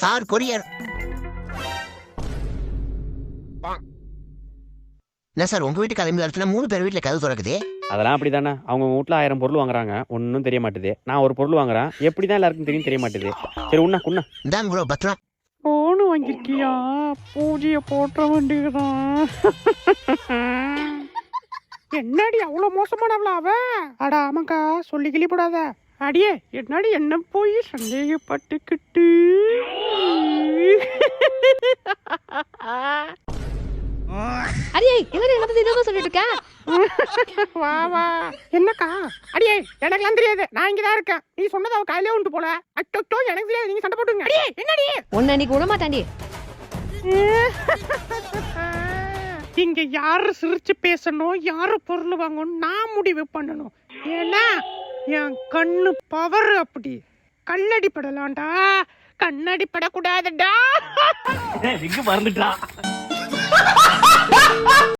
Sir courier. என்ன sir உங்க வீட்டு கிளம்பி வரத்துல 3 பேர் வீட்டுல கதவு திறக்குது? அதெல்லாம் அப்படி தானே. அவங்க வீட்டில் 1000 பொருள் வாங்குறாங்க, ஒன்றும் தெரிய மாட்டுது. நான் ஒரு பொருள் வாங்குறேன், எப்படி தான் எல்லாருக்கும் தெரியும் தெரிய மாட்டுது. சரி உண்ணா குண்ணா. இந்தாங்க ப்ரோ பத்திரம். போனு வாங்கிருக்கியா? பூஜைய போட்ட வேண்டியதுதான். என்னடி அவ்வளவு மோசமானவளா அவ? அட ஆமாக்கா, சொல்லி கிளிப்படாத. அடியே என்னடி என்ன போய் சந்தேகப்பட்டுக்கிட்டு. அடியே என்னடி என்ன பத்தி இதோ சொல்லிட்டு இருக்க? வா வா. என்னக்கா? அடியே எனக்குலாம் தெரியாது, நான் இங்கதான் இருக்கேன். நீ சொன்னது அவ கையிலே உண்டு போல. அட்டோ எனக்கு தெரியாது, நீங்க சண்டை போட்டுங்க. அடியே என்னடி? உன்னை இன்னைக்கு விட மாட்டாண்டி. இங்க யாரு சிரிச்சு பேசணும், யாரு பொருள் வாங்கணும் நான் முடிவு பண்ணணும். ஏன்னா என் கண்ணு பவர் அப்படி. கல்லடி படலாம்டா, கண்ணடி படக்கூடாதுடா. மறந்துட்டா.